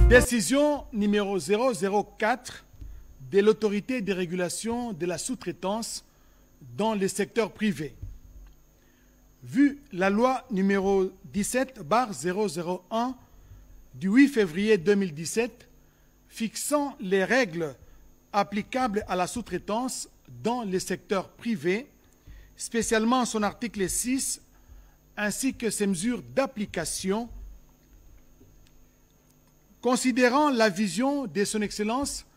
Décision numéro 004 de l'autorité de régulation de la sous-traitance dans le secteur privé. Vu la loi numéro 17/001 du 8 février 2017 fixant les règles applicables à la sous-traitance dans le secteur privé, spécialement son article 6 ainsi que ses mesures d'application, considérant la vision de son Excellence,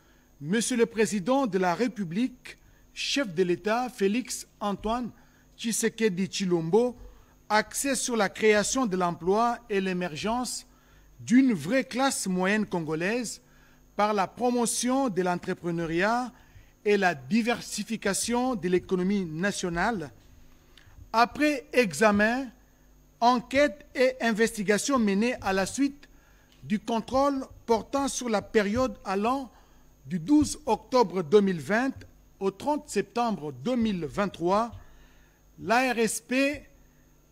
Monsieur le Président de la République, chef de l'État, Félix Antoine Tshisekedi Tshilombo, axé sur la création de l'emploi et l'émergence d'une vraie classe moyenne congolaise par la promotion de l'entrepreneuriat et la diversification de l'économie nationale, après examen, enquête et investigation menées à la suite du contrôle portant sur la période allant du 12 octobre 2020 au 30 septembre 2023, l'ARSP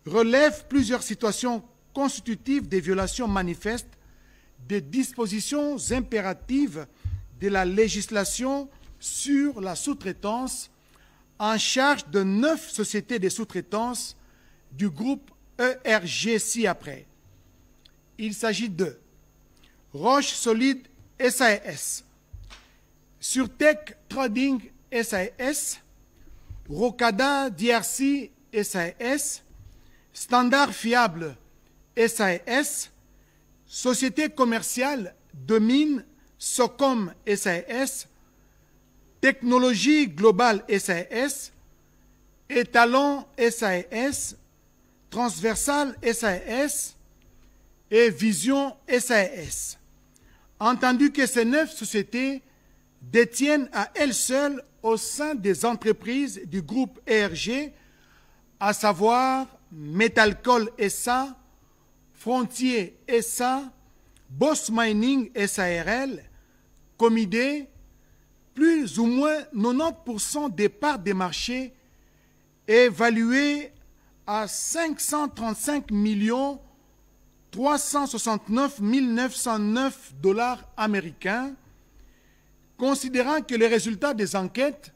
relève plusieurs situations constitutives des violations manifestes des dispositions impératives de la législation sur la sous-traitance en charge de 9 sociétés de sous-traitance du groupe ERG ci-après. Il s'agit de Roche Solide SAS, Surtech Trading SAS, Rocada DRC SAS, Standard Fiable SAS, Société commerciale de mines Socom SAS, Technologie Globale SAS, Étalon SAS, Transversal SAS et Vision SAS. Entendu que ces 9 sociétés détiennent à elles seules au sein des entreprises du groupe ERG, à savoir Metalcol SA, Frontier SA, Boss Mining SARL, Comidé, plus ou moins 90% des parts des marchés évaluées à 535 369 909 $ américains, considérant que les résultats des enquêtes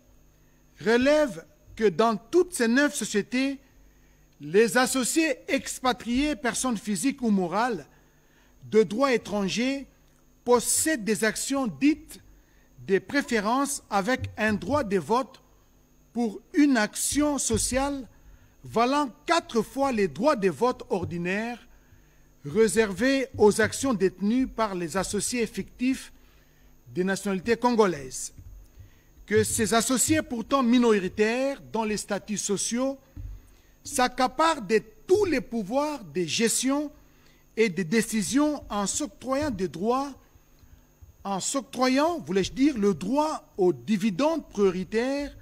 relèvent que dans toutes ces 9 sociétés, les associés expatriés, personnes physiques ou morales, de droit étranger, possèdent des actions dites des préférences avec un droit de vote pour une action sociale valant 4 fois les droits de vote ordinaires réservés aux actions détenues par les associés fictifs des nationalités congolaises. Que ces associés pourtant minoritaires dans les statuts sociaux s'accaparent de tous les pouvoirs de gestion et de décision en s'octroyant des droits, voulais-je dire, le droit aux dividendes prioritaires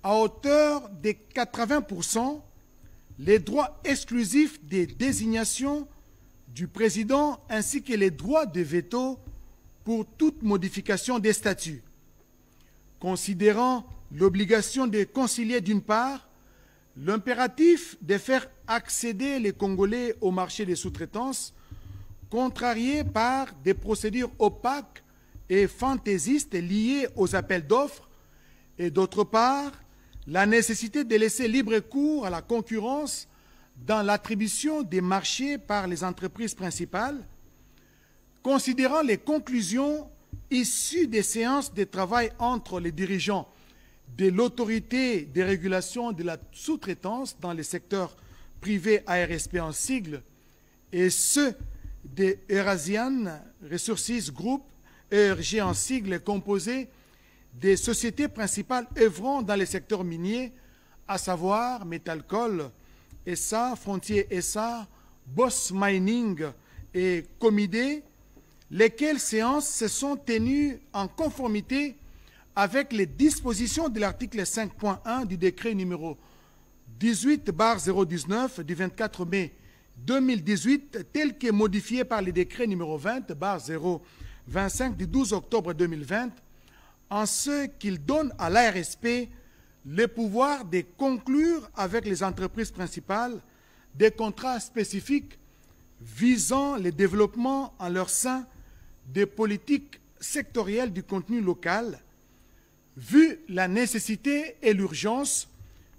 à hauteur de 80%, les droits exclusifs des désignations du président ainsi que les droits de veto pour toute modification des statuts. Considérant l'obligation de concilier d'une part l'impératif de faire accéder les Congolais au marché des sous-traitances, contrarié par des procédures opaques et fantaisistes liées aux appels d'offres, et d'autre part, la nécessité de laisser libre cours à la concurrence dans l'attribution des marchés par les entreprises principales, considérant les conclusions issues des séances de travail entre les dirigeants de l'autorité de régulation de la sous-traitance dans les secteurs privés ARSP en sigle et ceux de Eurasian Resources Group, ERG en sigle, composés des sociétés principales œuvrant dans les secteurs miniers, à savoir Metalcol SA, Frontier SA, Boss Mining et Comidé, lesquelles séances se sont tenues en conformité avec les dispositions de l'article 5.1 du décret numéro 18/019 du 24 mai 2018, tel que modifié par le décret numéro 20/025 du 12 octobre 2020, en ce qu'il donne à l'ARSP le pouvoir de conclure avec les entreprises principales des contrats spécifiques visant le développement en leur sein des politiques sectorielles du contenu local, vu la nécessité et l'urgence,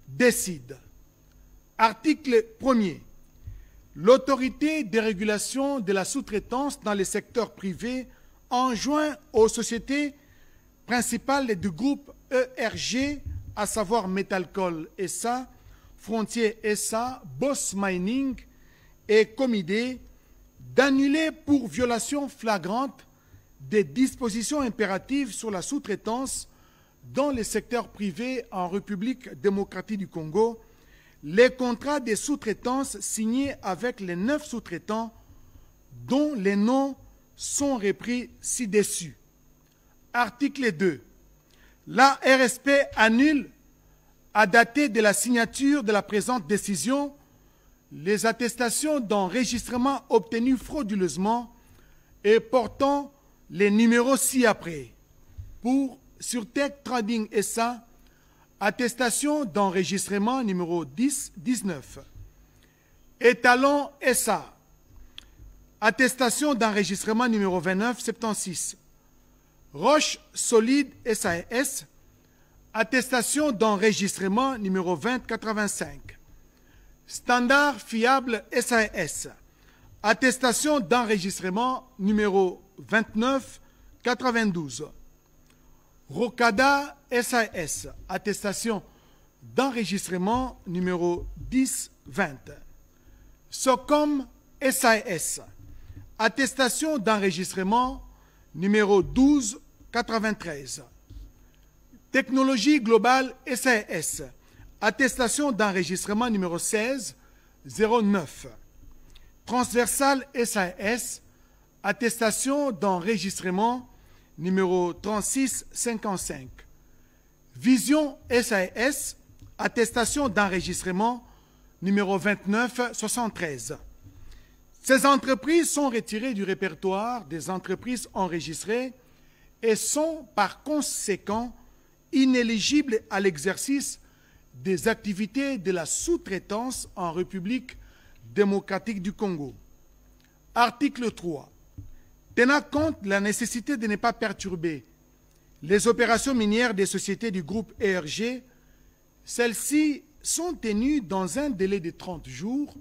décide. Article 1er. L'autorité de régulation de la sous-traitance dans le secteur privé enjoint aux sociétés principales du groupe ERG, à savoir Metalcol SA, Frontier SA, Boss Mining et Comidé, d'annuler pour violation flagrante des dispositions impératives sur la sous-traitance dans le secteur privé en République démocratique du Congo, les contrats de sous-traitance signés avec les 9 sous-traitants dont les noms sont repris ci-dessus. Article 2. La RSP annule, à dater de la signature de la présente décision, les attestations d'enregistrement obtenues frauduleusement et portant les numéros ci-après. Pour Surtech Trading SA, attestation d'enregistrement numéro 10-19. Étalon SA, attestation d'enregistrement numéro 29-76. Roche Solide SAS, attestation d'enregistrement numéro 20-85. Standard Fiable SAS, attestation d'enregistrement numéro 29-92. Rocada SAS, attestation d'enregistrement numéro 10-20. Socom SAS, attestation d'enregistrement numéro 12-93. Technologie Globale SAS, attestation d'enregistrement numéro 16-09. Transversal SAS, attestation d'enregistrement numéro 36-55. Vision SAS, attestation d'enregistrement numéro 29-73. Ces entreprises sont retirées du répertoire des entreprises enregistrées et sont par conséquent inéligibles à l'exercice des activités de la sous-traitance en République démocratique du Congo. Article 3. Tenant compte de la nécessité de ne pas perturber les opérations minières des sociétés du groupe ERG, celles-ci sont tenues dans un délai de 30 jours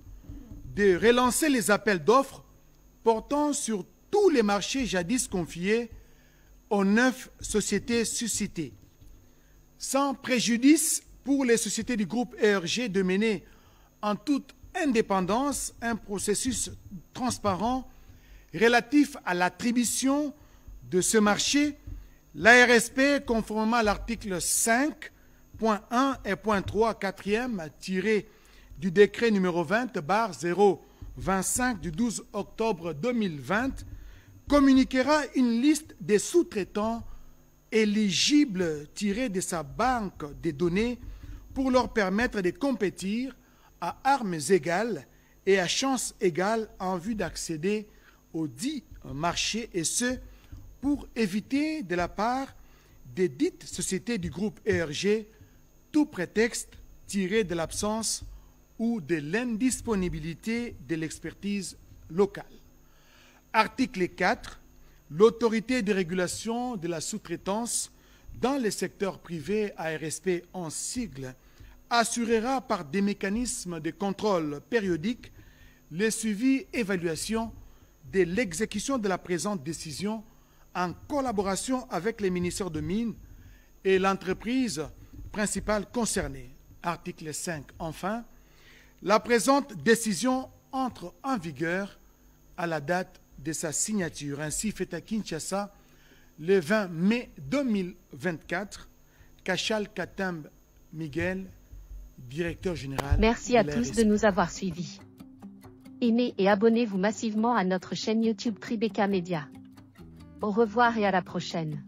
de relancer les appels d'offres portant sur tous les marchés jadis confiés aux 9 sociétés suscitées. Sans préjudice pour les sociétés du groupe ERG de mener en toute indépendance un processus transparent relatif à l'attribution de ce marché, l'ARSP, conformément à l'article 5.1 et .3 4e tiré du décret numéro 20/025 du 12 octobre 2020, communiquera une liste des sous-traitants éligibles tirés de sa banque de données pour leur permettre de compétir à armes égales et à chances égales en vue d'accéder au dit marché, et ce, pour éviter de la part des dites sociétés du groupe ERG tout prétexte tiré de l'absence ou de l'indisponibilité de l'expertise locale. Article 4. L'autorité de régulation de la sous-traitance dans le secteur privé, ARSP en sigle, assurera par des mécanismes de contrôle périodiques le suivi et évaluation de l'exécution de la présente décision en collaboration avec les ministères de Mines et l'entreprise principale concernée. Article 5. Enfin, la présente décision entre en vigueur à la date de sa signature. Ainsi fait à Kinshasa le 20 mai 2024. Kachal Katamb Miguel, directeur général. Merci à tous de nous avoir suivis. Aimez et abonnez-vous massivement à notre chaîne YouTube Tribeca Media. Au revoir et à la prochaine.